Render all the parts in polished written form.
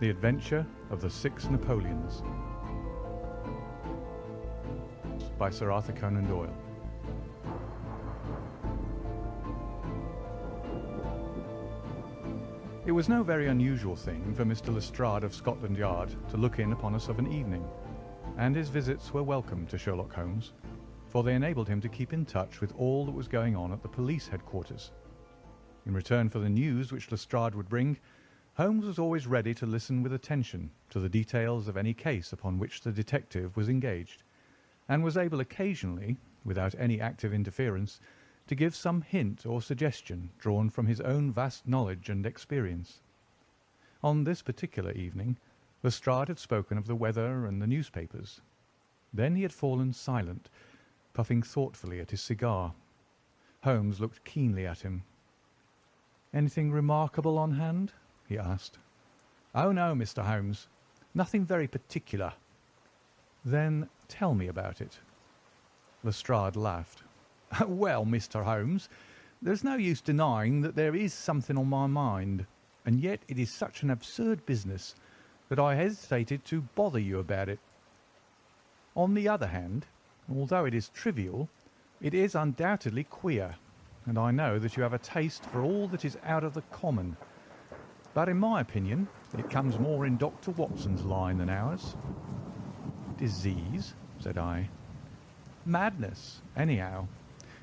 The Adventure of the Six Napoleons by Sir Arthur Conan Doyle. It was no very unusual thing for Mr. Lestrade of Scotland Yard to look in upon us of an evening, and his visits were welcome to Sherlock Holmes, for they enabled him to keep in touch with all that was going on at the police headquarters. In return for the news which Lestrade would bring, Holmes was always ready to listen with attention to the details of any case upon which the detective was engaged, and was able occasionally, without any active interference, to give some hint or suggestion drawn from his own vast knowledge and experience. On this particular evening, Lestrade had spoken of the weather and the newspapers. Then he had fallen silent, puffing thoughtfully at his cigar. Holmes looked keenly at him. "Anything remarkable on hand?" he asked. "Oh, no, Mr. Holmes. Nothing very particular." "Then tell me about it." Lestrade laughed. "Well, Mr. Holmes, there's no use denying that there is something on my mind, and yet it is such an absurd business that I hesitated to bother you about it. On the other hand, although it is trivial, it is undoubtedly queer, and I know that you have a taste for all that is out of the common. But in my opinion, it comes more in Dr. Watson's line than ours." "Disease?" said I. "Madness, anyhow.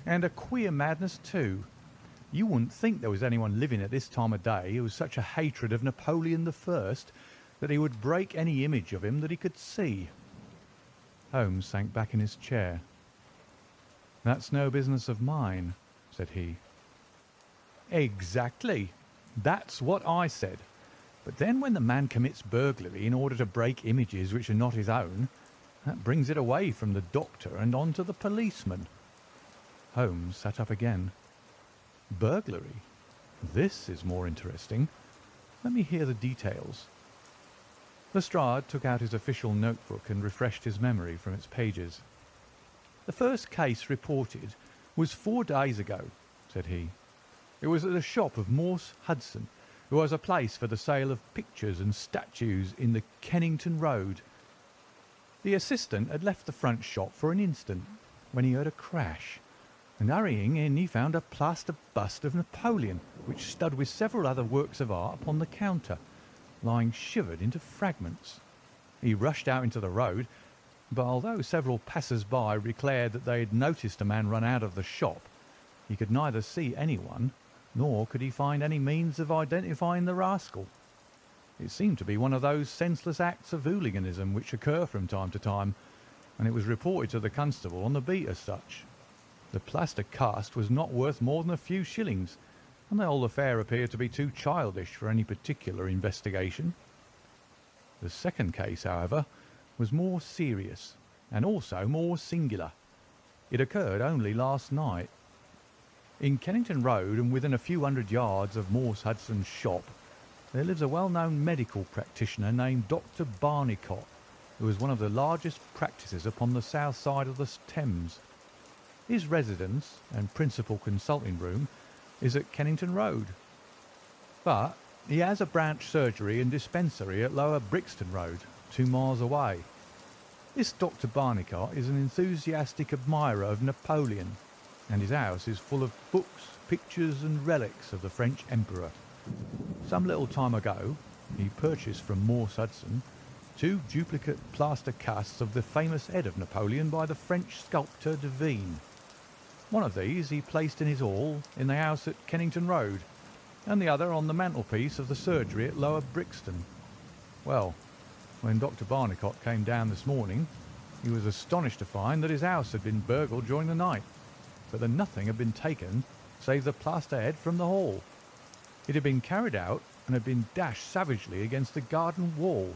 And a queer madness, too. You wouldn't think there was anyone living at this time of day who was such a hatred of Napoleon I that he would break any image of him that he could see." Holmes sank back in his chair. "That's no business of mine," said he. "Exactly. That's what I said. But then when the man commits burglary in order to break images which are not his own, that brings it away from the doctor and on to the policeman." Holmes sat up again. "Burglary? This is more interesting. Let me hear the details." Lestrade took out his official notebook and refreshed his memory from its pages. "The first case reported was 4 days ago," said he. "It was at a shop of Morse Hudson, who has a place for the sale of pictures and statues in the Kennington Road. The assistant had left the front shop for an instant when he heard a crash, and hurrying in he found a plaster bust of Napoleon, which stood with several other works of art upon the counter, lying shivered into fragments. He rushed out into the road, but although several passers-by declared that they had noticed a man run out of the shop, he could neither see anyone, nor could he find any means of identifying the rascal. It seemed to be one of those senseless acts of hooliganism which occur from time to time, and it was reported to the constable on the beat as such. The plaster cast was not worth more than a few shillings, and the whole affair appeared to be too childish for any particular investigation. The second case, however, was more serious, and also more singular. It occurred only last night. In Kennington Road, and within a few hundred yards of Morse Hudson's shop, there lives a well-known medical practitioner named Dr. Barnicot, who is one of the largest practices upon the south side of the Thames. His residence and principal consulting room is at Kennington Road, but he has a branch surgery and dispensary at Lower Brixton Road, 2 miles away. This Dr. Barnicot is an enthusiastic admirer of Napoleon, and his house is full of books, pictures and relics of the French Emperor. Some little time ago he purchased from Morse Hudson 2 duplicate plaster casts of the famous head of Napoleon by the French sculptor Devine. One of these he placed in his hall in the house at Kennington Road, and the other on the mantelpiece of the surgery at Lower Brixton. Well, when Dr. Barnicot came down this morning, he was astonished to find that his house had been burgled during the night, but that nothing had been taken save the plaster head from the hall. It had been carried out and had been dashed savagely against the garden wall,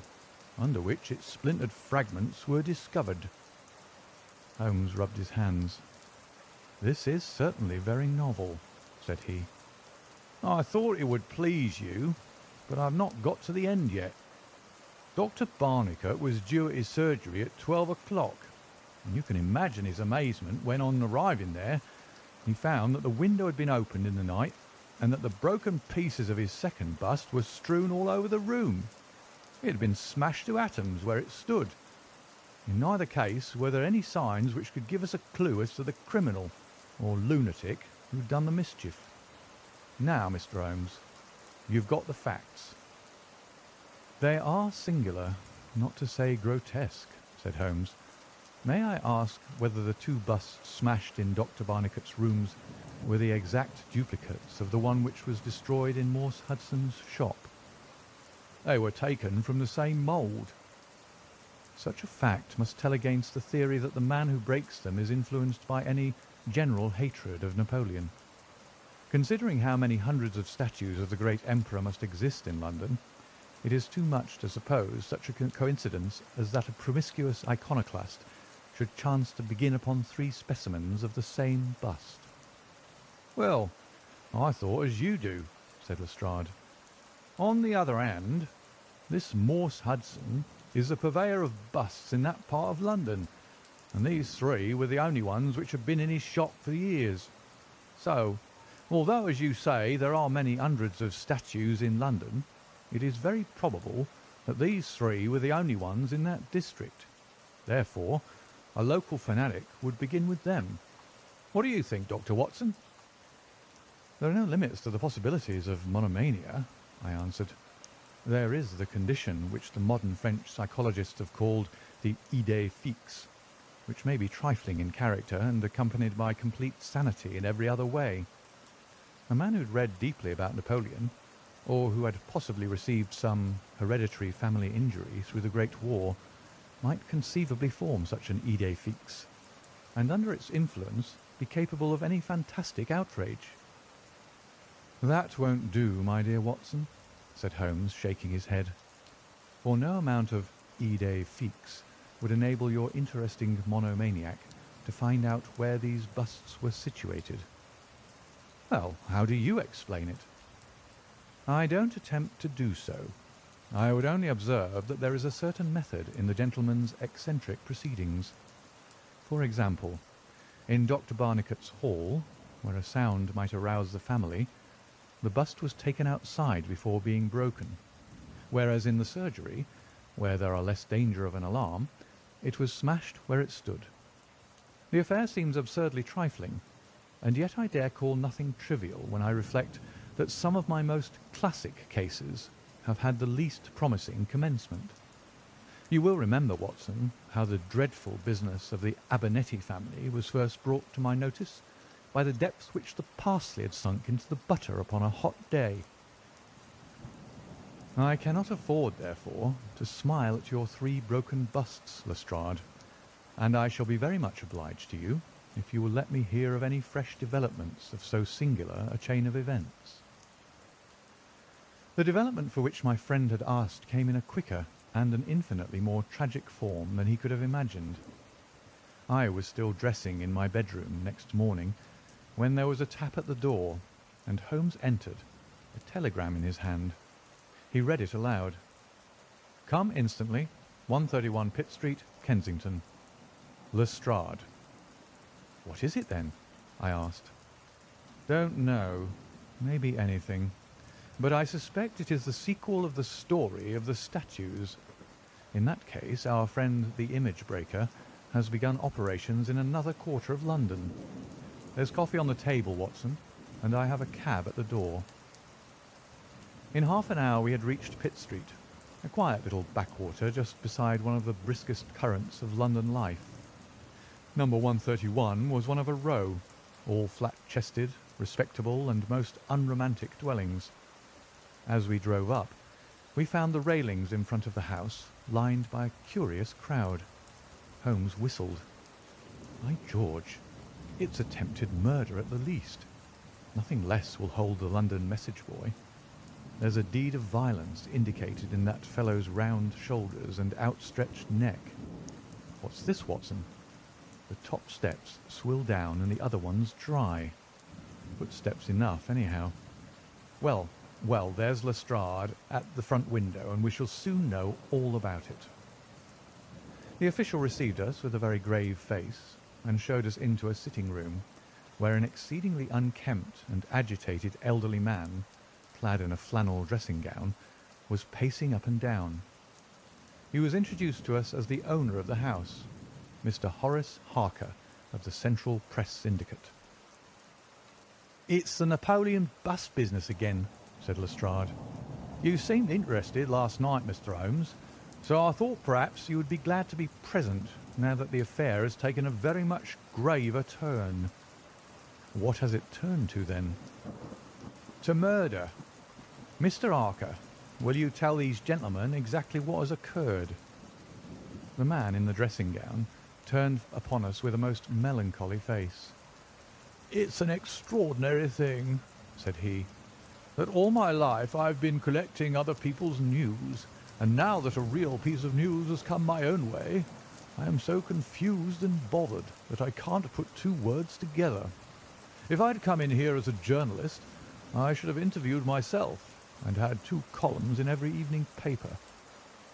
under which its splintered fragments were discovered." Holmes rubbed his hands. "This is certainly very novel," said he. "I thought it would please you, but I have not got to the end yet. Dr. Barnicot was due at his surgery at 12 o'clock, and you can imagine his amazement when, on arriving there, he found that the window had been opened in the night and that the broken pieces of his second bust were strewn all over the room. It had been smashed to atoms where it stood. In neither case were there any signs which could give us a clue as to the criminal or lunatic who'd done the mischief. Now, Mr. Holmes, you've got the facts." "They are singular, not to say grotesque," said Holmes. "May I ask whether the two busts smashed in Dr. Barnicot's rooms were the exact duplicates of the one which was destroyed in Morse Hudson's shop?" "They were taken from the same mould." "Such a fact must tell against the theory that the man who breaks them is influenced by any general hatred of Napoleon. Considering how many hundreds of statues of the great emperor must exist in London, it is too much to suppose such a coincidence as that a promiscuous iconoclast should chance to begin upon 3 specimens of the same bust." "Well, I thought as you do," said Lestrade. "On the other hand, this Morse Hudson is the purveyor of busts in that part of London, and these 3 were the only ones which had been in his shop for years. So, although, as you say, there are many hundreds of statues in London, it is very probable that these 3 were the only ones in that district. Therefore, a local fanatic would begin with them. What do you think, Dr. Watson?" "There are no limits to the possibilities of monomania," I answered. "There is the condition which the modern French psychologists have called the idée fixe, which may be trifling in character and accompanied by complete sanity in every other way. A man who had read deeply about Napoleon, or who had possibly received some hereditary family injury through the Great War, might conceivably form such an idée fixe, and under its influence be capable of any fantastic outrage." "That won't do, my dear Watson," said Holmes, shaking his head, "for no amount of idée fixe would enable your interesting monomaniac to find out where these busts were situated." "Well, how do you explain it?" "I don't attempt to do so. I would only observe that there is a certain method in the gentleman's eccentric proceedings. For example, in Dr. Barnicot's hall, where a sound might arouse the family, the bust was taken outside before being broken, whereas in the surgery, where there are less danger of an alarm, it was smashed where it stood. The affair seems absurdly trifling, and yet I dare call nothing trivial when I reflect that some of my most classic cases have had the least promising commencement. You will remember, Watson, how the dreadful business of the Abernethy family was first brought to my notice by the depth which the parsley had sunk into the butter upon a hot day. I cannot afford, therefore, to smile at your 3 broken busts, Lestrade, and I shall be very much obliged to you if you will let me hear of any fresh developments of so singular a chain of events." The development for which my friend had asked came in a quicker and an infinitely more tragic form than he could have imagined. I was still dressing in my bedroom next morning when there was a tap at the door, and Holmes entered, a telegram in his hand. He read it aloud. "Come instantly, 131 Pitt Street, Kensington. Lestrade." "What is it, then?" I asked. "Don't know. Maybe anything. But I suspect it is the sequel of the story of the statues. In that case, our friend the image breaker has begun operations in another quarter of London. There's coffee on the table, Watson, and I have a cab at the door." In half an hour we had reached Pitt Street, a quiet little backwater just beside one of the briskest currents of London life. Number 131 was one of a row, all flat-chested, respectable, and most unromantic dwellings. As we drove up, we found the railings in front of the house lined by a curious crowd. Holmes whistled. "By George, it's attempted murder at the least. Nothing less will hold the London message boy. There's a deed of violence indicated in that fellow's round shoulders and outstretched neck. What's this, Watson? The top steps swill down and the other ones dry. Footsteps enough, anyhow. Well, there's Lestrade at the front window, and we shall soon know all about it." The official received us with a very grave face and showed us into a sitting-room where an exceedingly unkempt and agitated elderly man, clad in a flannel dressing-gown, was pacing up and down, He was introduced to us as the owner of the house, Mr. Horace Harker of the Central Press Syndicate. "It's the Napoleon bust business again," said Lestrade. "You seemed interested last night, Mr. Holmes, so I thought perhaps you would be glad to be present now that the affair has taken a very much graver turn." "What has it turned to, then?" "To murder. Mr. Harker, will you tell these gentlemen exactly what has occurred?" The man in the dressing gown turned upon us with a most melancholy face. "It's an extraordinary thing," said he, "that all my life I have been collecting other people's news, and now that a real piece of news has come my own way, I am so confused and bothered that I can't put two words together. If I'd come in here as a journalist, I should have interviewed myself and had 2 columns in every evening paper.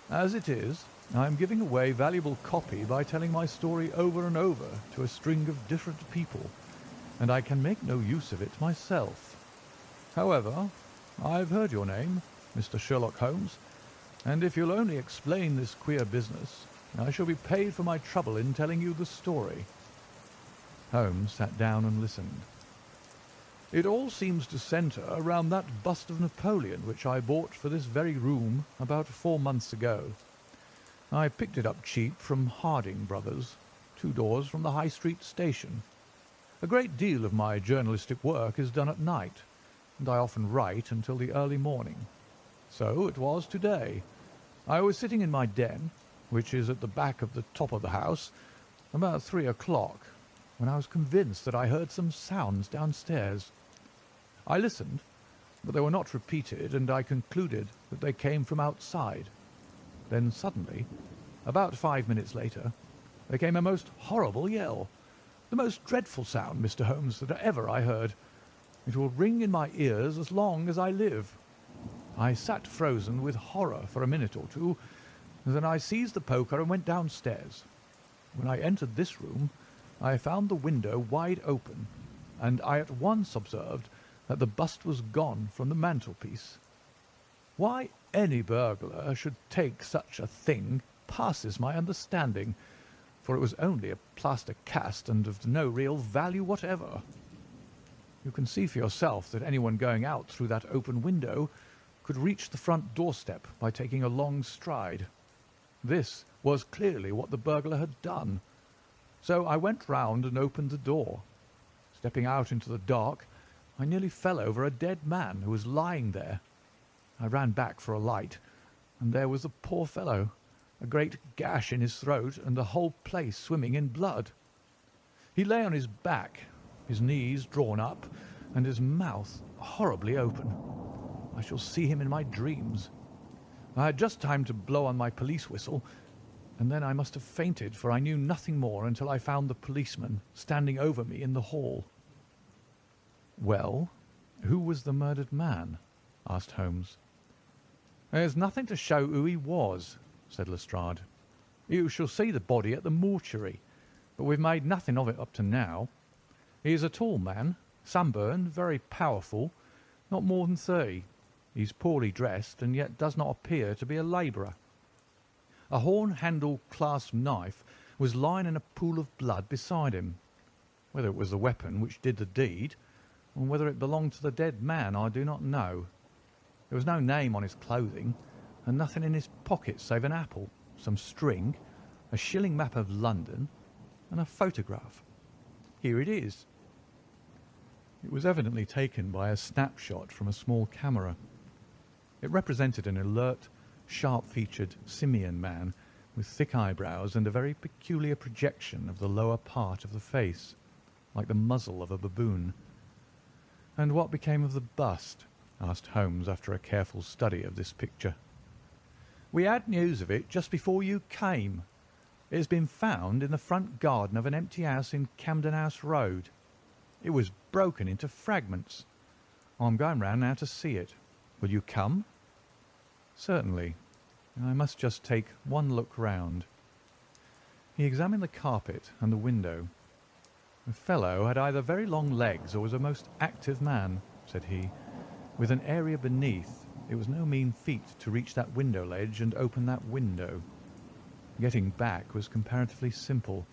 As it is, I am giving away valuable copy by telling my story over and over to a string of different people, and I can make no use of it myself. However, I've heard your name, Mr. Sherlock Holmes, and if you'll only explain this queer business, I shall be paid for my trouble in telling you the story." Holmes sat down and listened. "It all seems to centre around that bust of Napoleon which I bought for this very room about 4 months ago. I picked it up cheap from Harding Brothers, 2 doors from the High Street station. A great deal of my journalistic work is done at night, and I often write until the early morning. So it was to-day. I was sitting in my den, which is at the back of the top of the house, about 3 o'clock, when I was convinced that I heard some sounds downstairs. I listened, but they were not repeated, and I concluded that they came from outside. Then suddenly, about 5 minutes later, there came a most horrible yell, the most dreadful sound, Mr. Holmes, that ever I heard. It will ring in my ears as long as I live. I sat frozen with horror for a minute or two, and then I seized the poker and went downstairs. When I entered this room, I found the window wide open, and I at once observed that the bust was gone from the mantelpiece. Why any burglar should take such a thing passes my understanding, for it was only a plaster cast and of no real value whatever. You can see for yourself that anyone going out through that open window could reach the front doorstep by taking a long stride. This was clearly what the burglar had done. So I went round and opened the door. Stepping out into the dark, I nearly fell over a dead man who was lying there. I ran back for a light, and there was the poor fellow, a great gash in his throat and the whole place swimming in blood. He lay on his back, his knees drawn up, and his mouth horribly open. I shall see him in my dreams. I had just time to blow on my police whistle, and then I must have fainted, for I knew nothing more until I found the policeman standing over me in the hall." "Well, who was the murdered man?" asked Holmes. "There's nothing to show who he was," said Lestrade. "You shall see the body at the mortuary, but we've made nothing of it up to now. He is a tall man, sunburned, very powerful, not more than 30. He's poorly dressed, and yet does not appear to be a labourer. A horn-handled clasp knife was lying in a pool of blood beside him. Whether it was the weapon which did the deed, or whether it belonged to the dead man, I do not know. There was no name on his clothing, and nothing in his pockets save an apple, some string, a shilling map of London, and a photograph. Here it is." It was evidently taken by a snapshot from a small camera. It represented an alert, sharp-featured simian man with thick eyebrows and a very peculiar projection of the lower part of the face, like the muzzle of a baboon. "And what became of the bust?" asked Holmes after a careful study of this picture. "We had news of it just before you came. It has been found in the front garden of an empty house in Camden House Road. It was broken into fragments. I'm going round now to see it. Will you come?" "Certainly. I must just take one look round." He examined the carpet and the window. "The fellow had either very long legs or was a most active man," said he. "With an area beneath, it was no mean feat to reach that window ledge and open that window. Getting back was comparatively simple.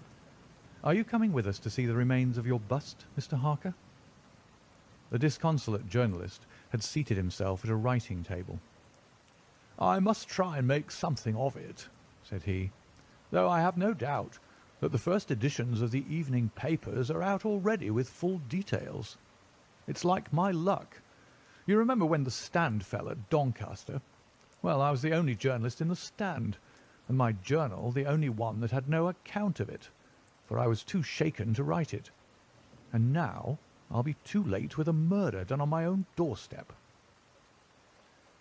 Are you coming with us to see the remains of your bust, Mr. Harker? The disconsolate journalist had seated himself at a writing table. I must try and make something of it, said he, though I have no doubt that the first editions of the evening papers are out already with full details. It's like my luck. You remember when the Stand fell at Doncaster? Well, I was the only journalist in the Stand, and my journal the only one that had no account of it, for I was too shaken to write it. And now I'll be too late with a murder done on my own doorstep.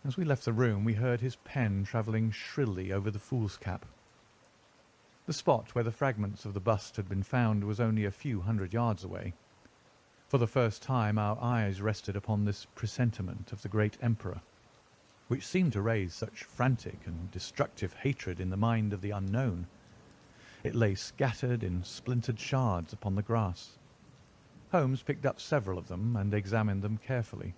As we left the room, we heard his pen travelling shrilly over the foolscap. The spot where the fragments of the bust had been found was only a few hundred yards away. For the first time our eyes rested upon this presentiment of the great emperor, which seemed to raise such frantic and destructive hatred in the mind of the unknown. It lay scattered in splintered shards upon the grass. Holmes picked up several of them and examined them carefully.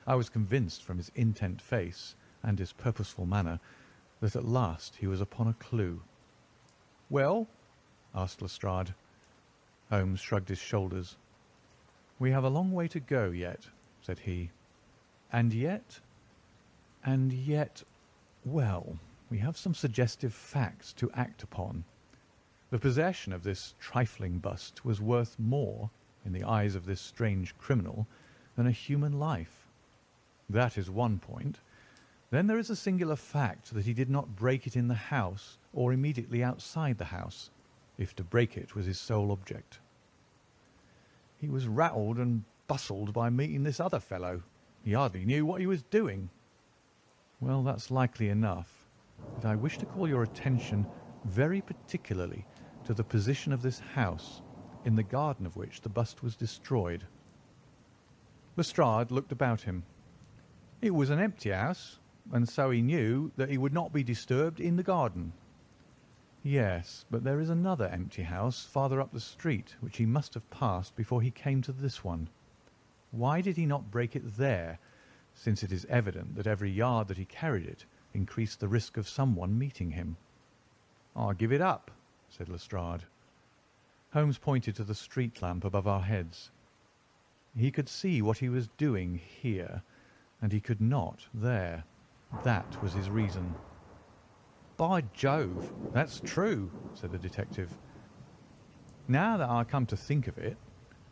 I was convinced from his intent face and his purposeful manner that at last he was upon a clue. "Well?" asked Lestrade. Holmes shrugged his shoulders. "We have a long way to go yet," said he. And yet, well, we have some suggestive facts to act upon. The possession of this trifling bust was worth more, in the eyes of this strange criminal, than a human life. That is one point. Then there is a singular fact that he did not break it in the house or immediately outside the house, if to break it was his sole object. He was rattled and bustled by meeting this other fellow. He hardly knew what he was doing. Well, that's likely enough, but I wish to call your attention very particularly to the position of this house, in the garden of which the bust was destroyed. Lestrade looked about him. It was an empty house, and so he knew that he would not be disturbed in the garden. Yes, but there is another empty house farther up the street which he must have passed before he came to this one. Why did he not break it there, since it is evident that every yard that he carried it increased the risk of someone meeting him? "I give it up," said Lestrade. Holmes pointed to the street lamp above our heads. He could see what he was doing here, and he could not there. That was his reason. "By Jove, that's true," said the detective. "Now that I come to think of it,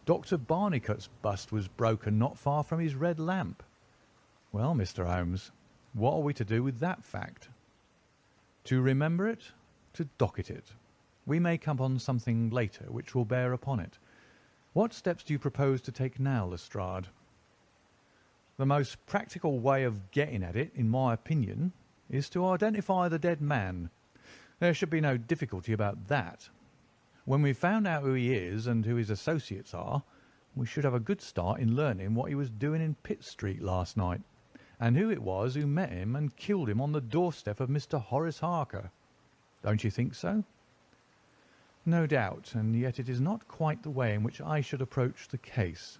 Dr. Barnicot's bust was broken not far from his red lamp. Well, Mr. Holmes, what are we to do with that fact? To remember it, to docket it. We may come on something later which will bear upon it. What steps do you propose to take now, Lestrade?" "The most practical way of getting at it, in my opinion, is to identify the dead man. There should be no difficulty about that. When we've found out who he is and who his associates are, we should have a good start in learning what he was doing in Pitt Street last night, and who it was who met him and killed him on the doorstep of Mr. Horace Harker. Don't you think so?" "No doubt, and yet it is not quite the way in which I should approach the case."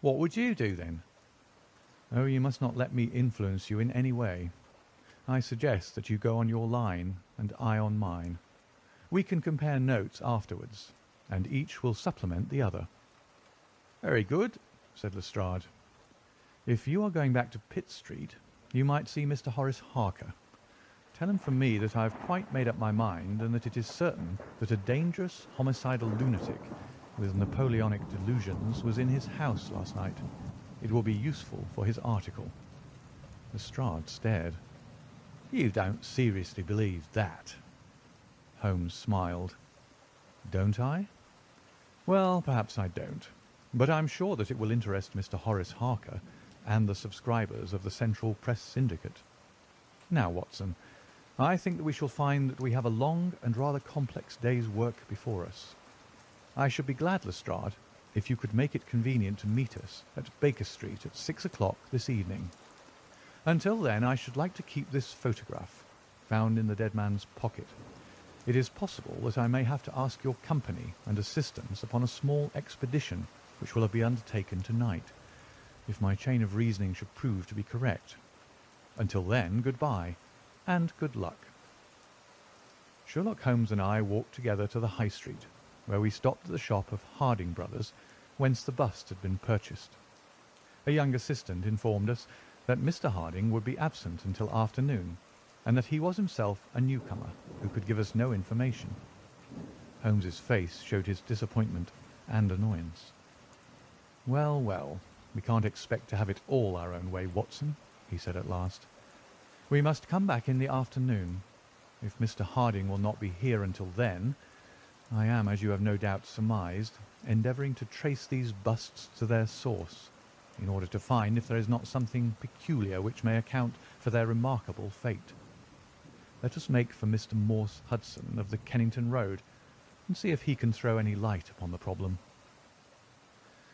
"What would you do, then?" "Oh, you must not let me influence you in any way. I suggest that you go on your line and I on mine. We can compare notes afterwards, and each will supplement the other." "Very good," said Lestrade. "If you are going back to Pitt Street, you might see Mr. Horace Harker. Tell him from me that I have quite made up my mind, and that it is certain that a dangerous, homicidal lunatic with Napoleonic delusions was in his house last night. It will be useful for his article." Lestrade stared. "You don't seriously believe that?" Holmes smiled. "Don't I? Well, perhaps I don't, but I'm sure that it will interest Mr. Horace Harker and the subscribers of the Central Press Syndicate. Now, Watson, I think that we shall find that we have a long and rather complex day's work before us. I should be glad, Lestrade, if you could make it convenient to meet us at Baker Street at 6 o'clock this evening. Until then, I should like to keep this photograph, found in the dead man's pocket. It is possible that I may have to ask your company and assistance upon a small expedition which will be undertaken tonight, if my chain of reasoning should prove to be correct. Until then, good-bye, and good luck." Sherlock Holmes and I walked together to the High Street, where we stopped at the shop of Harding Brothers, whence the bust had been purchased. A young assistant informed us that Mr. Harding would be absent until afternoon, and that he was himself a newcomer who could give us no information. Holmes's face showed his disappointment and annoyance. "Well, well, we can't expect to have it all our own way, Watson," he said at last. "We must come back in the afternoon. If Mr. Harding will not be here until then, I am, as you have no doubt surmised, endeavouring to trace these busts to their source, in order to find if there is not something peculiar which may account for their remarkable fate. Let us make for Mr. Morse Hudson of the Kennington Road, and see if he can throw any light upon the problem."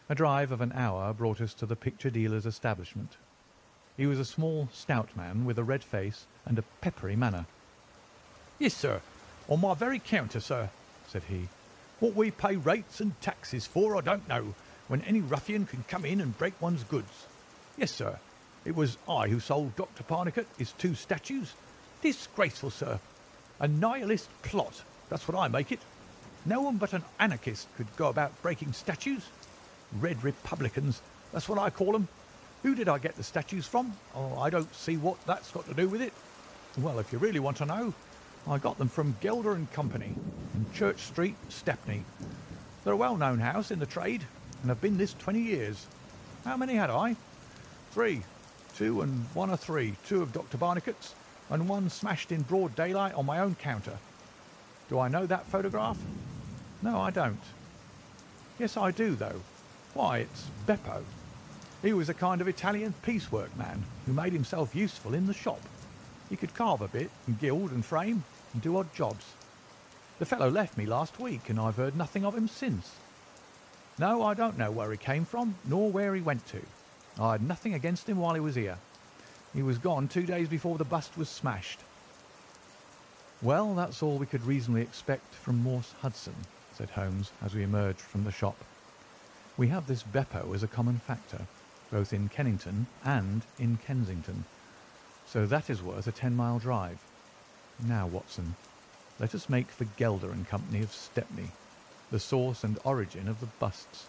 A drive of an hour brought us to the picture dealer's establishment. He was a small, stout man with a red face and a peppery manner. "Yes, sir, on my very counter, sir," said he. "What we pay rates and taxes for I don't know, when any ruffian can come in and break one's goods. Yes, sir, it was I who sold Dr. Barnicot his 2 statues. Disgraceful, sir. A nihilist plot, that's what I make it. No one but an anarchist could go about breaking statues. Red Republicans, that's what I call them. Who did I get the statues from? Oh, I don't see what that's got to do with it. Well, if you really want to know, I got them from Gelder and Company, in Church Street, Stepney. They're a well-known house in the trade, and have been this 20 years. How many had I? 3. 2 and 1 are 3. 2 of Dr. Barnicot's, and 1 smashed in broad daylight on my own counter. Do I know that photograph? No, I don't. Yes, I do, though. Why, it's Beppo. He was a kind of Italian piecework man who made himself useful in the shop. He could carve a bit, and gild and frame, and do odd jobs. The fellow left me last week, and I've heard nothing of him since. No, I don't know where he came from, nor where he went to. I had nothing against him while he was here. He was gone 2 days before the bust was smashed." "Well, that's all we could reasonably expect from Morse Hudson," said Holmes, as we emerged from the shop. "We have this Beppo as a common factor, both in Kennington and in Kensington, so that is worth a 10-mile drive. Now, Watson, let us make for Gelder and Company of Stepney, the source and origin of the busts.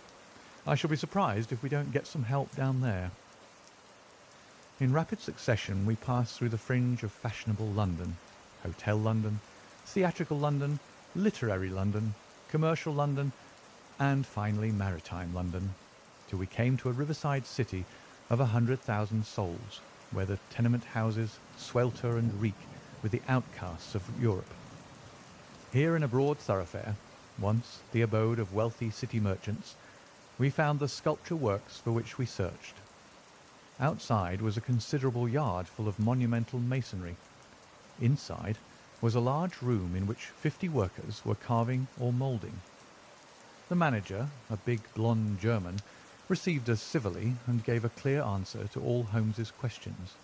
I shall be surprised if we don't get some help down there." In rapid succession we passed through the fringe of fashionable London, Hotel London, theatrical London, literary London, commercial London, and finally maritime London, till we came to a riverside city of 100,000 souls, where the tenement houses swelter and reek with the outcasts of Europe. Here in a broad thoroughfare, once the abode of wealthy city merchants, we found the sculpture works for which we searched. Outside was a considerable yard full of monumental masonry. Inside was a large room in which 50 workers were carving or moulding. The manager, a big blonde German, received us civilly and gave a clear answer to all Holmes's questions.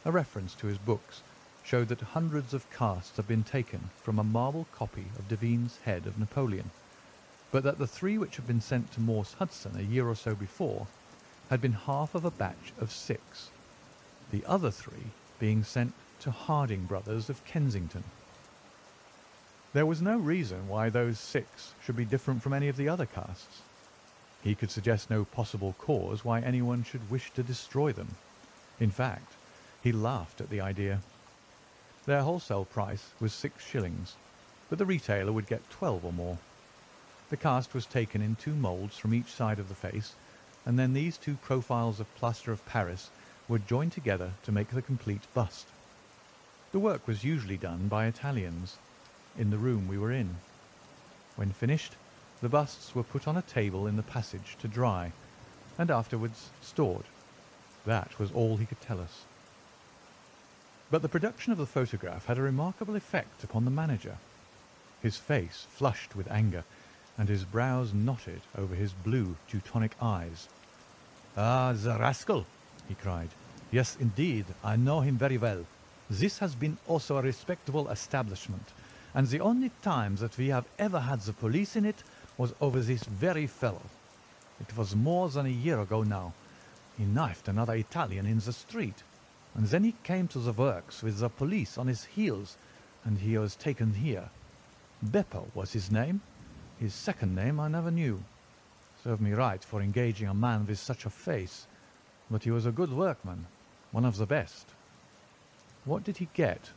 A reference to his books showed that hundreds of casts had been taken from a marble copy of Devine's head of Napoleon, but that the 3 which had been sent to Morse Hudson a year or so before had been half of a batch of 6, the other 3 being sent to Harding Brothers of Kensington. There was no reason why those 6 should be different from any of the other casts. He could suggest no possible cause why anyone should wish to destroy them. In fact, he laughed at the idea. Their wholesale price was 6 shillings, but the retailer would get 12 or more. The cast was taken in 2 moulds from each side of the face, and then these 2 profiles of plaster of Paris were joined together to make the complete bust. The work was usually done by Italians, in the room we were in. When finished, the busts were put on a table in the passage to dry, and afterwards stored. That was all he could tell us. But the production of the photograph had a remarkable effect upon the manager. His face flushed with anger, and his brows knotted over his blue Teutonic eyes. "Ah, the rascal!" he cried. "Yes, indeed, I know him very well. This has been also a respectable establishment, and the only time that we have ever had the police in it was over this very fellow. It was more than a year ago now. He knifed another Italian in the street, and then he came to the works with the police on his heels, and he was taken here. Beppo was his name. His second name I never knew. Served me right for engaging a man with such a face, but he was a good workman, one of the best. What did he get?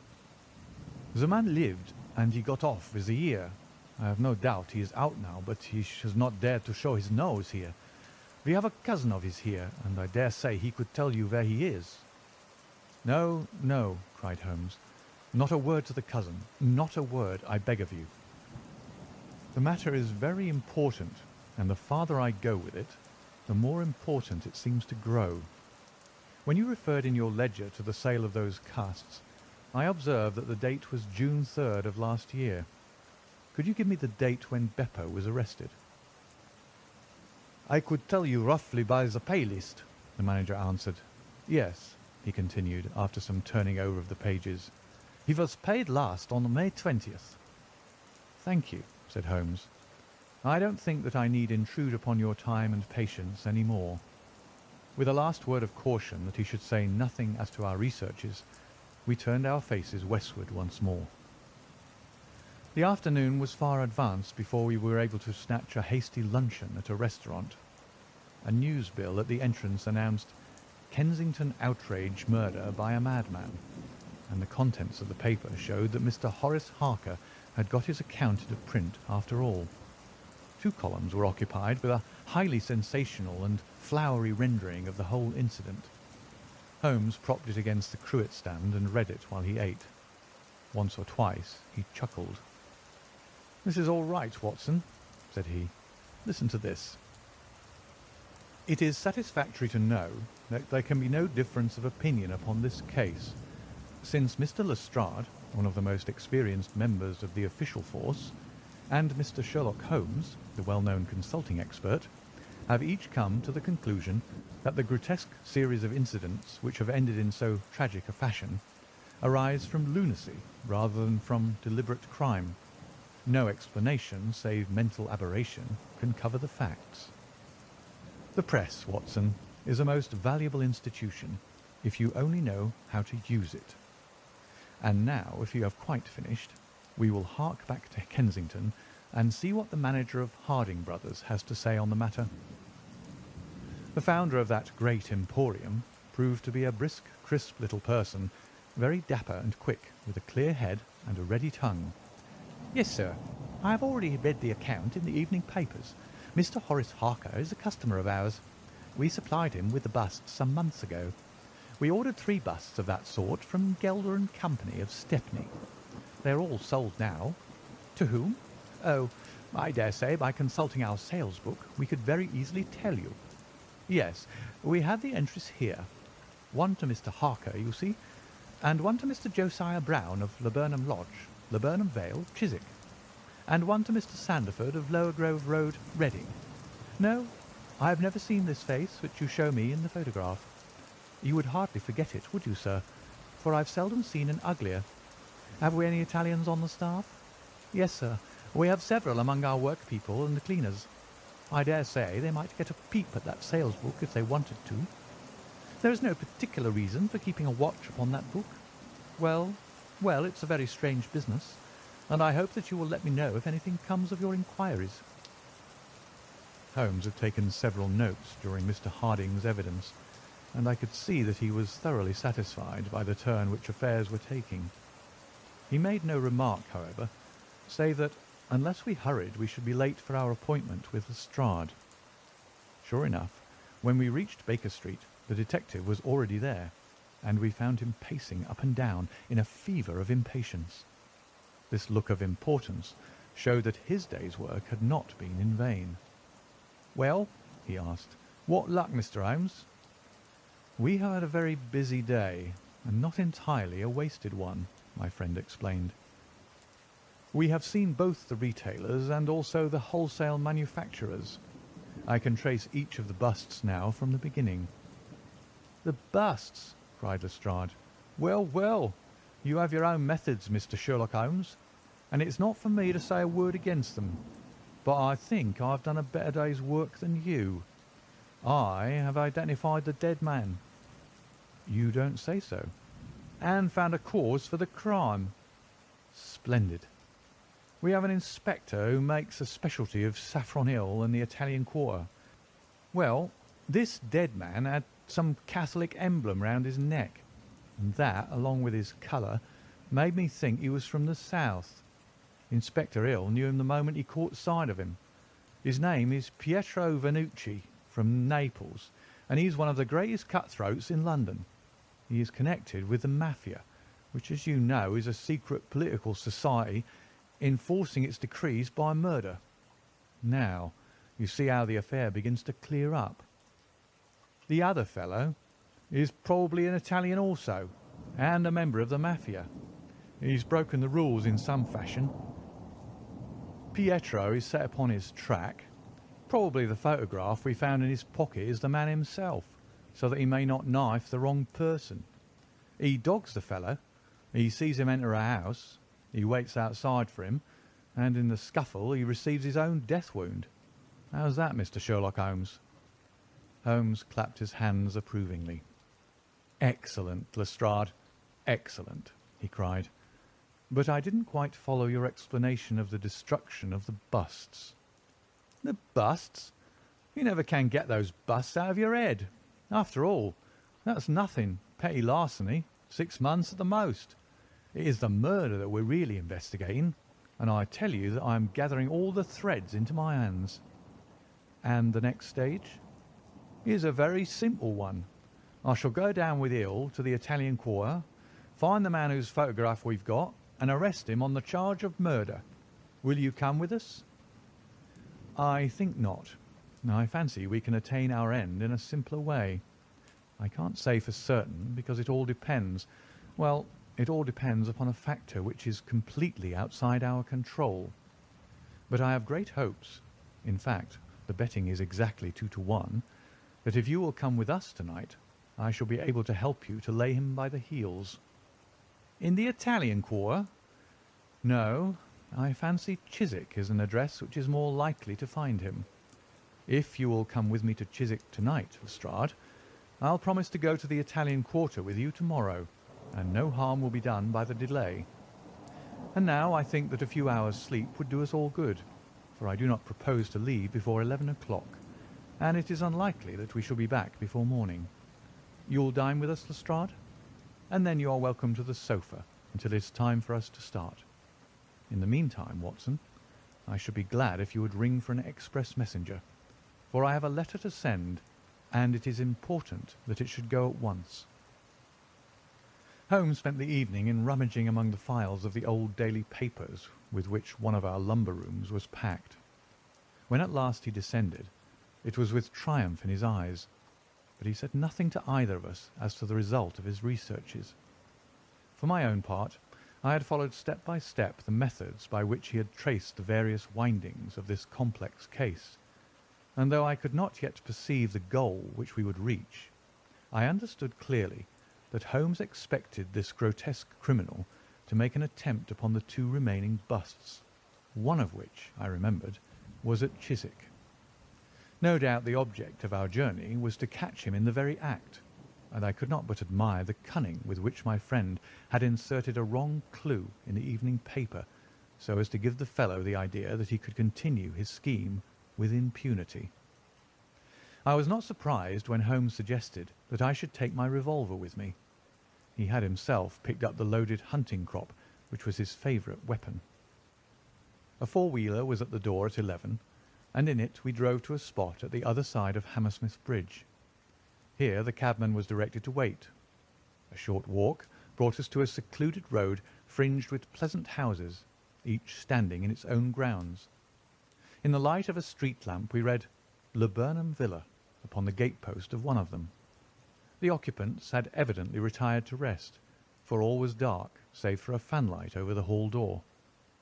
The man lived, and he got off with a year. I have no doubt he is out now, but he has not dared to show his nose here. We have a cousin of his here, and I dare say he could tell you where he is." "No, no," cried Holmes. "Not a word to the cousin. Not a word, I beg of you. The matter is very important, and the farther I go with it, the more important it seems to grow. When you referred in your ledger to the sale of those casts, I observed that the date was June 3rd of last year. Could you give me the date when Beppo was arrested?" "I could tell you roughly by the pay list," the manager answered. "Yes," he continued, after some turning over of the pages. "He was paid last on May 20th. "Thank you," said Holmes. "I don't think that I need intrude upon your time and patience any more." With a last word of caution that he should say nothing as to our researches, we turned our faces westward once more. The afternoon was far advanced before we were able to snatch a hasty luncheon at a restaurant. A newsbill at the entrance announced "Kensington outrage murder by a madman," and the contents of the paper showed that Mr. Horace Harker had got his account into print after all. 2 columns were occupied with a highly sensational and flowery rendering of the whole incident. Holmes propped it against the cruet stand and read it while he ate. Once or twice he chuckled. "This is all right, Watson," said he. "Listen to this. It is satisfactory to know that there can be no difference of opinion upon this case, since Mr. Lestrade, one of the most experienced members of the official force, and Mr. Sherlock Holmes, the well-known consulting expert, have each come to the conclusion that the grotesque series of incidents which have ended in so tragic a fashion arise from lunacy rather than from deliberate crime. No explanation save mental aberration can cover the facts. The press, Watson, is a most valuable institution if you only know how to use it. And now, if you have quite finished, we will hark back to Kensington and see what the manager of Harding Brothers has to say on the matter. The founder of that great emporium proved to be a brisk, crisp little person, very dapper and quick, with a clear head and a ready tongue. "Yes, sir. I have already read the account in the evening papers. Mr. Horace Harker is a customer of ours. We supplied him with the busts some months ago. We ordered 3 busts of that sort from Gelder and Company of Stepney. They are all sold now. To whom? Oh, I dare say by consulting our sales book we could very easily tell you. Yes, we have the entries here. 1 to Mr. Harker, you see, and 1 to Mr. Josiah Brown of Laburnum Lodge, Laburnum Vale, Chiswick, and 1 to Mr. Sanderford of Lower Grove Road, Reading. No, I have never seen this face which you show me in the photograph. You would hardly forget it, would you, sir? For I've seldom seen an uglier. Have we any Italians on the staff? Yes, sir. We have several among our workpeople and the cleaners. I dare say they might get a peep at that sales book if they wanted to. There is no particular reason for keeping a watch upon that book. Well, well, it's a very strange business, and I hope that you will let me know if anything comes of your inquiries." Holmes had taken several notes during Mr. Harding's evidence, and I could see that he was thoroughly satisfied by the turn which affairs were taking. He made no remark, however, save that, unless we hurried, we should be late for our appointment with Lestrade. Sure enough, when we reached Baker Street, the detective was already there, and we found him pacing up and down in a fever of impatience. This look of importance showed that his day's work had not been in vain. "Well," he asked, "what luck, Mr. Holmes?" "We have had a very busy day, and not entirely a wasted one," my friend explained. "We have seen both the retailers and also the wholesale manufacturers. I can trace each of the busts now from the beginning." "The busts!" cried Lestrade. "Well, well, you have your own methods, Mr. Sherlock Holmes, and it's not for me to say a word against them. But I think I've done a better day's work than you. I have identified the dead man." "You don't say so." "And found a cause for the crime." splendid. We have an inspector who makes a specialty of Saffron Hill and the Italian Quarter. Well, this dead man had some Catholic emblem round his neck, and that, along with his colour, made me think he was from the south. Inspector Hill knew him the moment he caught sight of him. His name is Pietro Vanucci, from Naples, and he's one of the greatest cutthroats in London. He is connected with the Mafia, which, as you know, is a secret political society enforcing its decrees by murder. Now, you see how the affair begins to clear up. The other fellow is probably an Italian also, and a member of the Mafia. He's broken the rules in some fashion. Pietro is set upon his track. Probably the photograph we found in his pocket is the man himself, so that he may not knife the wrong person. He dogs the fellow. He sees him enter a house. He waits outside for him, and in the scuffle he receives his own death wound. How's that, Mr. Sherlock Holmes? Holmes clapped his hands approvingly. Excellent, Lestrade, excellent, he cried. But I didn't quite follow your explanation of the destruction of the busts. The busts? You never can get those busts out of your head. After all, that's nothing. Petty larceny, 6 months at the most. It is the murder that we're really investigating, and I tell you that I am gathering all the threads into my hands. And the next stage is a very simple one. I shall go down with Hill to the Italian Quarter, find the man whose photograph we've got, and arrest him on the charge of murder. Will you come with us? I think not. I fancy we can attain our end in a simpler way. I can't say for certain, because it all depends. Well, it all depends upon a factor which is completely outside our control. But I have great hopes. In fact, the betting is exactly 2-1, that if you will come with us tonight, I shall be able to help you to lay him by the heels. In the Italian Quarter? No, I fancy Chiswick is an address which is more likely to find him. If you will come with me to Chiswick tonight, Lestrade, I'll promise to go to the Italian Quarter with you tomorrow, and no harm will be done by the delay. And now I think that a few hours' sleep would do us all good, for I do not propose to leave before 11 o'clock, and it is unlikely that we shall be back before morning. You'll dine with us, Lestrade, and then you are welcome to the sofa until it's time for us to start. In the meantime, Watson, I should be glad if you would ring for an express messenger, for I have a letter to send, and it is important that it should go at once. Holmes spent the evening in rummaging among the files of the old daily papers with which one of our lumber rooms was packed. When at last he descended, it was with triumph in his eyes, but he said nothing to either of us as to the result of his researches. For my own part, I had followed step by step the methods by which he had traced the various windings of this complex case, and though I could not yet perceive the goal which we would reach, I understood clearly that Holmes expected this grotesque criminal to make an attempt upon the 2 remaining busts, one of which, I remembered, was at Chiswick. No doubt the object of our journey was to catch him in the very act, and I could not but admire the cunning with which my friend had inserted a wrong clue in the evening paper, so as to give the fellow the idea that he could continue his scheme with impunity. I was not surprised when Holmes suggested that I should take my revolver with me. He had himself picked up the loaded hunting crop, which was his favourite weapon. A four-wheeler was at the door at 11, and in it we drove to a spot at the other side of Hammersmith Bridge. Here the cabman was directed to wait. A short walk brought us to a secluded road fringed with pleasant houses, each standing in its own grounds. In the light of a street lamp we read Laburnum Villa upon the gate-post of one of them. The occupants had evidently retired to rest, for all was dark save for a fanlight over the hall door,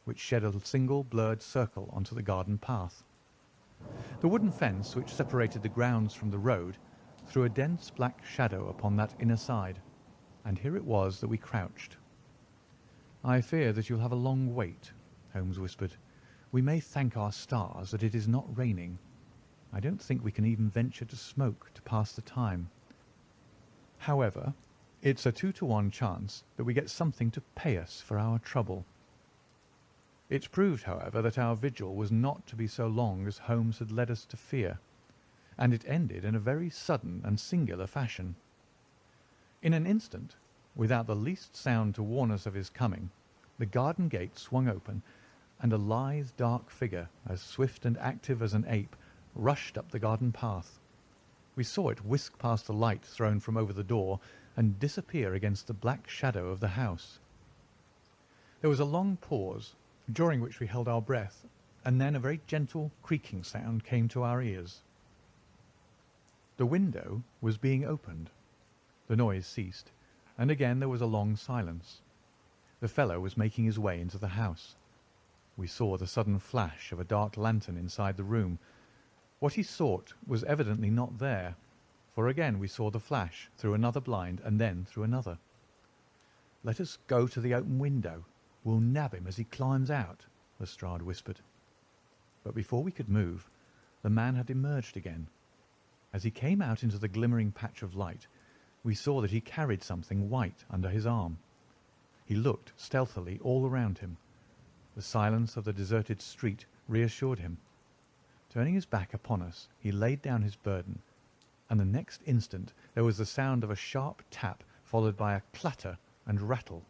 which shed a single blurred circle onto the garden path. The wooden fence which separated the grounds from the road threw a dense black shadow upon that inner side, and here it was that we crouched. "I fear that you'll have a long wait," Holmes whispered. "We may thank our stars that it is not raining. I don't think we can even venture to smoke to pass the time. However, it's a 2-1 chance that we get something to pay us for our trouble." It proved, however, that our vigil was not to be so long as Holmes had led us to fear, and it ended in a very sudden and singular fashion. In an instant, without the least sound to warn us of his coming, the garden gate swung open, and a lithe, dark figure, as swift and active as an ape, rushed up the garden path. We saw it whisk past the light thrown from over the door and disappear against the black shadow of the house. There was a long pause, during which we held our breath, and then a very gentle creaking sound came to our ears. The window was being opened. The noise ceased, and again there was a long silence. The fellow was making his way into the house. We saw the sudden flash of a dark lantern inside the room. What he sought was evidently not there, for again we saw the flash through another blind and then through another. "Let us go to the open window. We'll nab him as he climbs out," Lestrade whispered. But before we could move, the man had emerged again. As he came out into the glimmering patch of light, we saw that he carried something white under his arm. He looked stealthily all around him. The silence of the deserted street reassured him. Turning his back upon us, he laid down his burden, and the next instant there was the sound of a sharp tap followed by a clatter and rattle.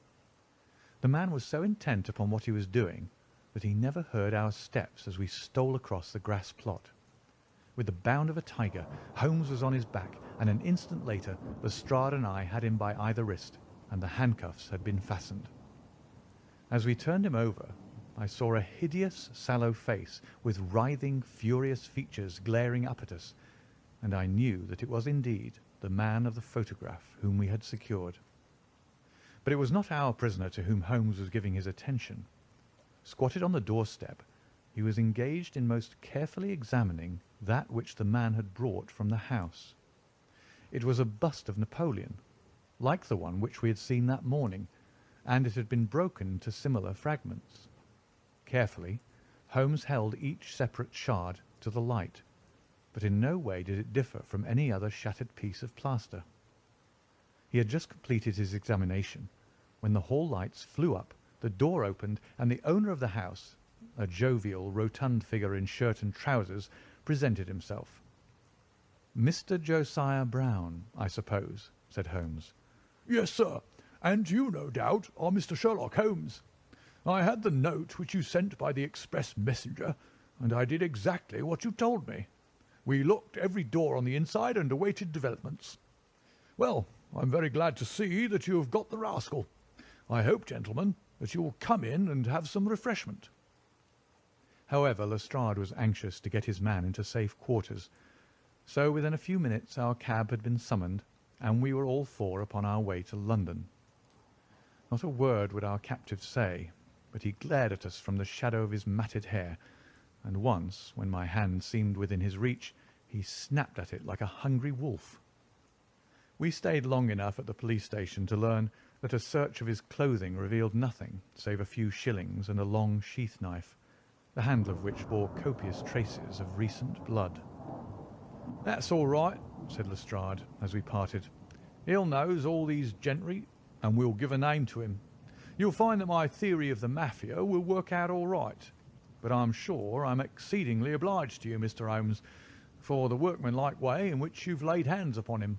The man was so intent upon what he was doing that he never heard our steps as we stole across the grass plot. With the bound of a tiger, Holmes was on his back, and an instant later Lestrade and I had him by either wrist, and the handcuffs had been fastened. As we turned him over, I saw a hideous, sallow face with writhing, furious features glaring up at us, and I knew that it was indeed the man of the photograph whom we had secured. But it was not our prisoner to whom Holmes was giving his attention. Squatted on the doorstep, he was engaged in most carefully examining that which the man had brought from the house. It was a bust of Napoleon, like the one which we had seen that morning, and it had been broken into similar fragments. Carefully, Holmes held each separate shard to the light, but in no way did it differ from any other shattered piece of plaster. He had just completed his examination when the hall lights flew up, the door opened, and the owner of the house, a jovial, rotund figure in shirt and trousers, presented himself. "Mr. Josiah Brown, I suppose," said Holmes. "Yes, sir, and you, no doubt, are Mr. Sherlock Holmes. I had the note which you sent by the express messenger, and I did exactly what you told me. We locked every door on the inside and awaited developments. Well, I'm very glad to see that you have got the rascal. I hope, gentlemen, that you will come in and have some refreshment." However, Lestrade was anxious to get his man into safe quarters, so within a few minutes our cab had been summoned, and we were all four upon our way to London. Not a word would our captive say, but he glared at us from the shadow of his matted hair, and once, when my hand seemed within his reach, he snapped at it like a hungry wolf. We stayed long enough at the police station to learn that a search of his clothing revealed nothing save a few shillings and a long sheath knife, the handle of which bore copious traces of recent blood. "That's all right," said Lestrade as we parted. "Hill knows all these gentry, and we'll give a name to him. You'll find that my theory of the Mafia will work out all right, but I'm sure I'm exceedingly obliged to you, Mr. Holmes, for the workmanlike way in which you've laid hands upon him.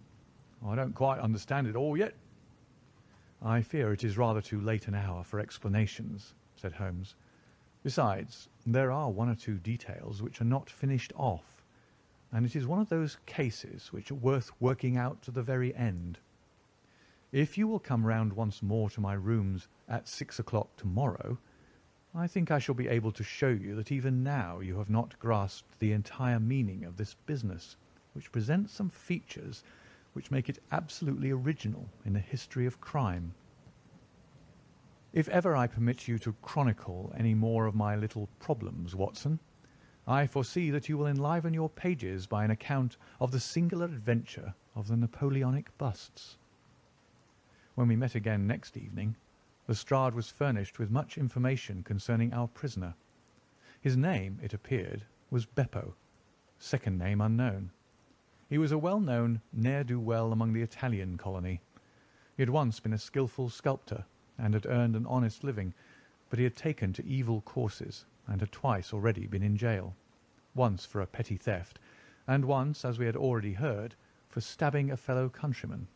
I don't quite understand it all yet." "I fear it is rather too late an hour for explanations," said Holmes. "Besides, there are one or two details which are not finished off, and it is one of those cases which are worth working out to the very end. If you will come round once more to my rooms at 6 o'clock tomorrow, I think I shall be able to show you that even now you have not grasped the entire meaning of this business, which presents some features which make it absolutely original in the history of crime. If ever I permit you to chronicle any more of my little problems, Watson, I foresee that you will enliven your pages by an account of the singular adventure of the Napoleonic busts." When we met again next evening, Lestrade was furnished with much information concerning our prisoner. His name, it appeared, was Beppo, second name unknown. He was a well-known ne'er-do-well among the Italian colony. He had once been a skilful sculptor, and had earned an honest living, but he had taken to evil courses and had twice already been in jail, once for a petty theft, and once, as we had already heard, for stabbing a fellow countryman.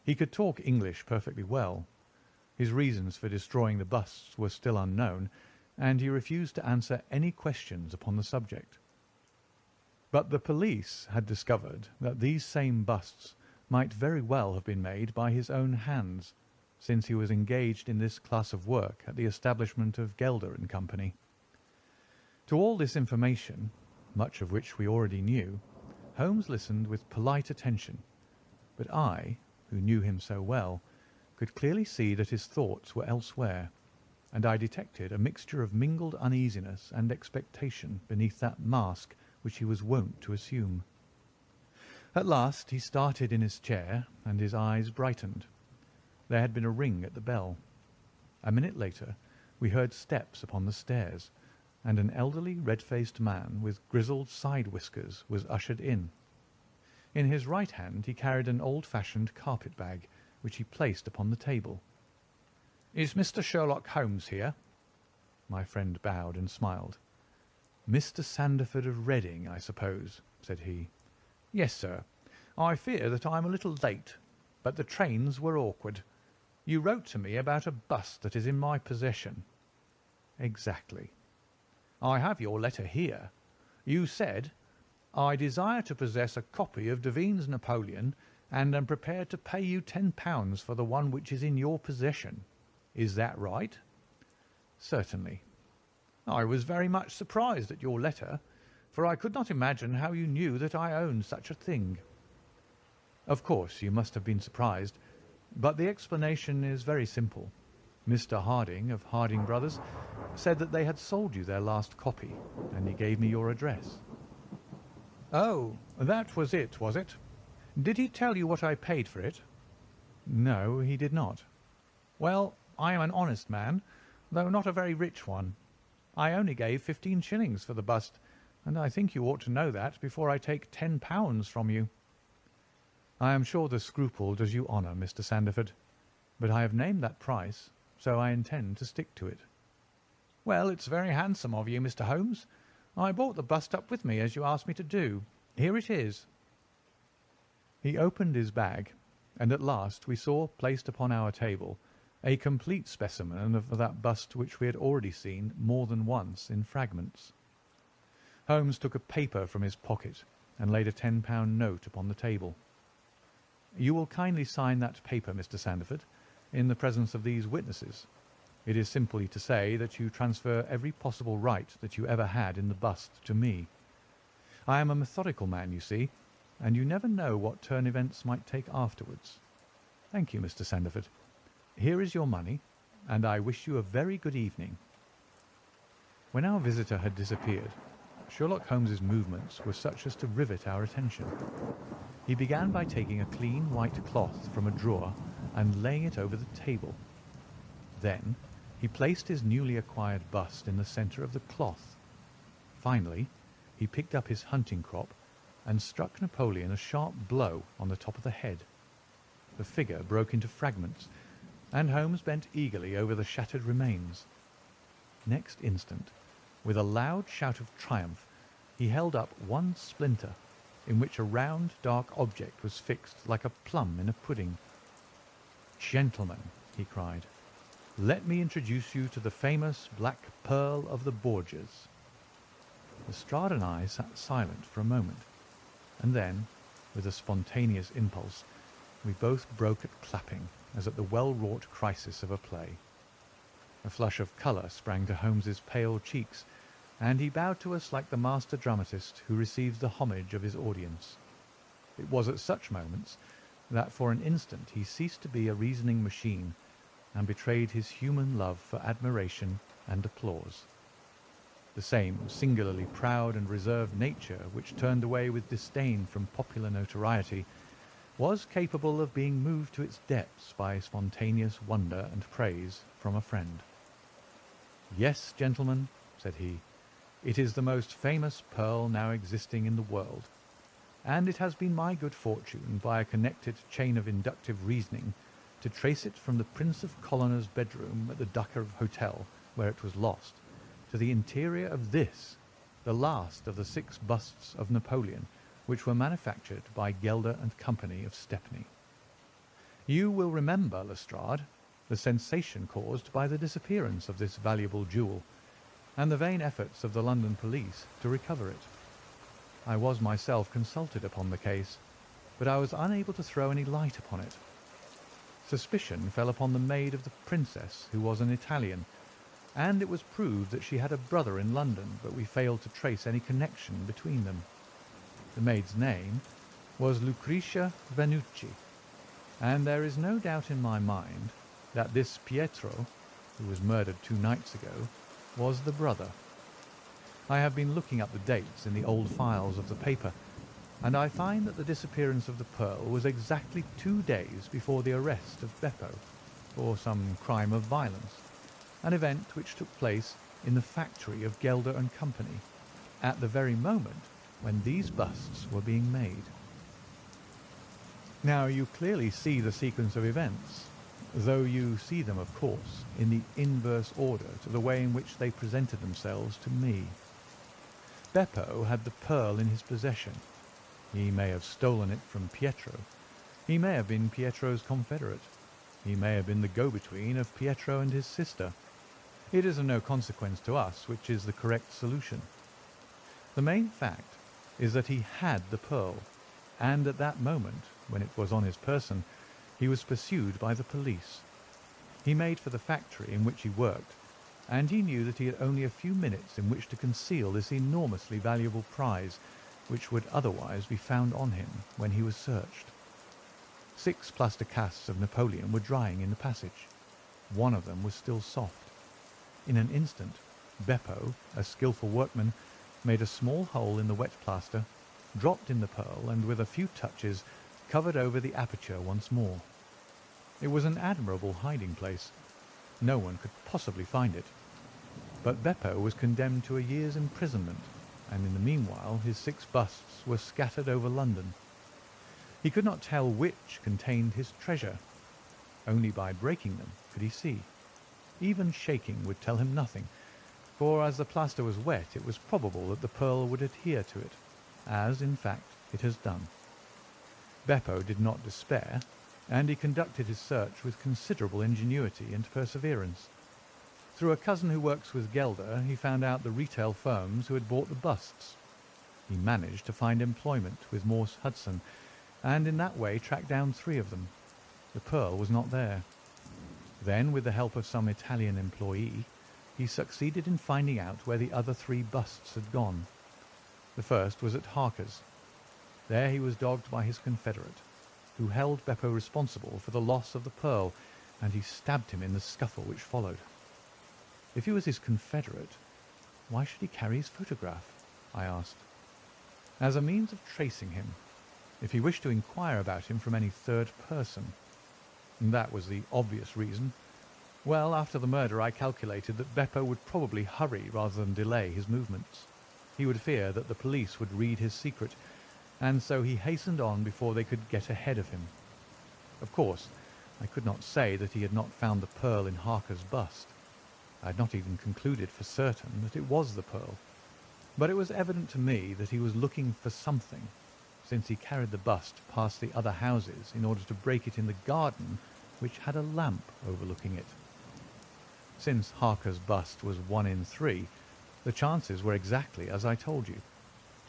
He could talk English perfectly well. His reasons for destroying the busts were still unknown, and he refused to answer any questions upon the subject. But the police had discovered that these same busts might very well have been made by his own hands, since he was engaged in this class of work at the establishment of Gelder and Company. To all this information, much of which we already knew, Holmes listened with polite attention, but I, who knew him so well, could clearly see that his thoughts were elsewhere, and I detected a mixture of mingled uneasiness and expectation beneath that mask which he was wont to assume. At last he started in his chair, and his eyes brightened. There had been a ring at the bell. A minute later we heard steps upon the stairs, and an elderly red-faced man with grizzled side whiskers was ushered in. In his right hand he carried an old-fashioned carpet-bag, which he placed upon the table. "Is Mr. Sherlock Holmes here?" My friend bowed and smiled. "Mr. Sandford of Reading, I suppose," said he. "Yes, sir. I fear that I am a little late, but the trains were awkward. You wrote to me about a bust that is in my possession." "Exactly." "I have your letter here. You said, 'I desire to possess a copy of Devine's Napoleon, and am prepared to pay you £10 for the one which is in your possession.' Is that right?" "Certainly." "I was very much surprised at your letter, for I could not imagine how you knew that I owned such a thing." "Of course you must have been surprised, but the explanation is very simple. Mr. Harding, of Harding Brothers, said that they had sold you their last copy, and he gave me your address." "Oh, that was it, was it? Did he tell you what I paid for it?" "No, he did not." "Well, I am an honest man, though not a very rich one. I only gave 15 shillings for the bust, and I think you ought to know that before I take £10 from you." "I am sure the scruple does you honour, Mr. Sandford, but I have named that price, so I intend to stick to it." "Well, it's very handsome of you, Mr. Holmes. I brought the bust up with me, as you asked me to do. Here it is." He opened his bag, and at last we saw placed upon our table a complete specimen of that bust which we had already seen more than once in fragments. Holmes took a paper from his pocket and laid a £10 note upon the table. "You will kindly sign that paper, Mr. Sandford, in the presence of these witnesses. It is simply to say that you transfer every possible right that you ever had in the bust to me. I am a methodical man, you see, and you never know what turn events might take afterwards. Thank you, Mr. Sandford. Here is your money, and I wish you a very good evening." When our visitor had disappeared, Sherlock Holmes's movements were such as to rivet our attention. He began by taking a clean white cloth from a drawer and laying it over the table. Then he placed his newly acquired bust in the centre of the cloth. Finally, he picked up his hunting crop and struck Napoleon a sharp blow on the top of the head. The figure broke into fragments, and Holmes bent eagerly over the shattered remains. Next instant, with a loud shout of triumph, he held up one splinter, in which a round, dark object was fixed like a plum in a pudding. "Gentlemen," he cried, "let me introduce you to the famous Black Pearl of the Borgias." Lestrade and I sat silent for a moment, and then, with a spontaneous impulse, we both broke at clapping, as at the well-wrought crisis of a play. A flush of colour sprang to Holmes's pale cheeks, and he bowed to us like the master dramatist who receives the homage of his audience. It was at such moments that for an instant he ceased to be a reasoning machine and betrayed his human love for admiration and applause. The same singularly proud and reserved nature which turned away with disdain from popular notoriety was capable of being moved to its depths by spontaneous wonder and praise from a friend. "Yes, gentlemen," said he, "it is the most famous pearl now existing in the world, and it has been my good fortune, by a connected chain of inductive reasoning, to trace it from the Prince of Colonel's bedroom at the Ducker Hotel, where it was lost, to the interior of this, the last of the 6 busts of Napoleon, which were manufactured by Gelder and Company of Stepney. You will remember, Lestrade, the sensation caused by the disappearance of this valuable jewel, and the vain efforts of the London police to recover it. I was myself consulted upon the case, but I was unable to throw any light upon it. Suspicion fell upon the maid of the princess, who was an Italian, and it was proved that she had a brother in London, but we failed to trace any connection between them. The maid's name was Lucretia Vannucci, and there is no doubt in my mind that this Pietro, who was murdered 2 nights ago, was the brother. I have been looking up the dates in the old files of the paper, and I find that the disappearance of the pearl was exactly 2 days before the arrest of Beppo for some crime of violence, an event which took place in the factory of Gelder and Company at the very moment when these busts were being made. Now you clearly see the sequence of events, though you see them, of course, in the inverse order to the way in which they presented themselves to me. Beppo had the pearl in his possession. He may have stolen it from Pietro. He may have been Pietro's confederate. He may have been the go-between of Pietro and his sister. It is of no consequence to us which is the correct solution. The main fact is that he had the pearl, and at that moment, when it was on his person, he was pursued by the police. He made for the factory in which he worked, and he knew that he had only a few minutes in which to conceal this enormously valuable prize, which would otherwise be found on him when he was searched. 6 plaster casts of Napoleon were drying in the passage. One of them was still soft. In an instant, Beppo, a skilful workman, made a small hole in the wet plaster, dropped in the pearl, and with a few touches covered over the aperture once more. It was an admirable hiding place. No one could possibly find it. But Beppo was condemned to a year's imprisonment, and in the meanwhile his 6 busts were scattered over London. He could not tell which contained his treasure. Only by breaking them could he see. Even shaking would tell him nothing, for as the plaster was wet it was probable that the pearl would adhere to it, as, in fact, it has done. Beppo did not despair, and he conducted his search with considerable ingenuity and perseverance. Through a cousin who works with Gelder, he found out the retail firms who had bought the busts. He managed to find employment with Morse Hudson, and in that way tracked down 3 of them. The pearl was not there. Then, with the help of some Italian employee, he succeeded in finding out where the other 3 busts had gone. The first was at Harker's. There he was dogged by his confederate, who held Beppo responsible for the loss of the pearl, and he stabbed him in the scuffle which followed. If he was his confederate, why should he carry his photograph? I asked. As a means of tracing him, if he wished to inquire about him from any third person. That was the obvious reason. Well, after the murder I calculated that Beppo would probably hurry rather than delay his movements. He would fear that the police would read his secret, and so he hastened on before they could get ahead of him. Of course, I could not say that he had not found the pearl in Harker's bust. I had not even concluded for certain that it was the pearl, but it was evident to me that he was looking for something, since he carried the bust past the other houses in order to break it in the garden, which had a lamp overlooking it. Since Harker's bust was 1 in 3, the chances were exactly as I told you,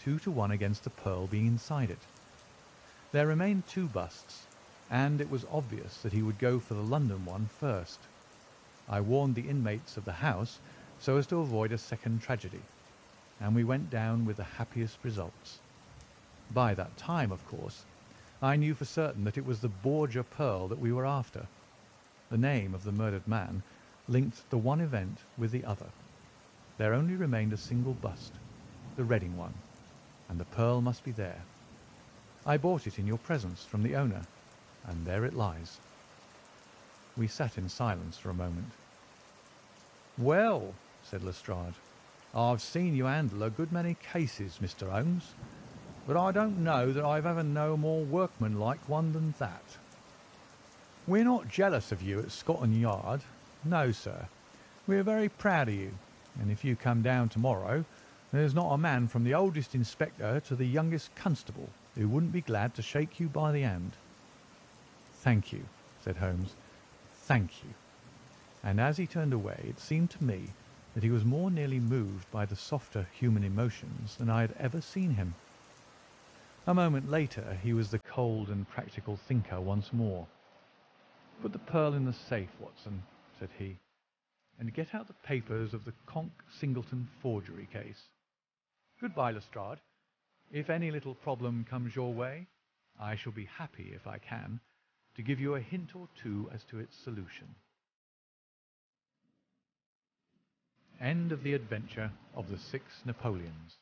2 to 1 against the pearl being inside it. There remained 2 busts, and it was obvious that he would go for the London one first. I warned the inmates of the house so as to avoid a second tragedy, and we went down with the happiest results. By that time, of course, I knew for certain that it was the Borgia pearl that we were after. The name of the murdered man linked the one event with the other. There only remained a single bust, the Reading one, and the pearl must be there. I bought it in your presence from the owner, and there it lies. We sat in silence for a moment. "Well," said Lestrade, "I've seen you handle a good many cases, Mr. Holmes, but I don't know that I've ever known a more workmanlike one than that." We're not jealous of you at Scotland Yard. No, sir. We're very proud of you, and if you come down tomorrow, there's not a man from the oldest inspector to the youngest constable who wouldn't be glad to shake you by the hand." "Thank you," said Holmes. "Thank you." And as he turned away, it seemed to me that he was more nearly moved by the softer human emotions than I had ever seen him. A moment later he was the cold and practical thinker once more. "Put the pearl in the safe, Watson," said he, "and get out the papers of the Conk Singleton forgery case. Goodbye, Lestrade. If any little problem comes your way, I shall be happy, if I can, to give you a hint or two as to its solution." End of the adventure of the 6 Napoleons.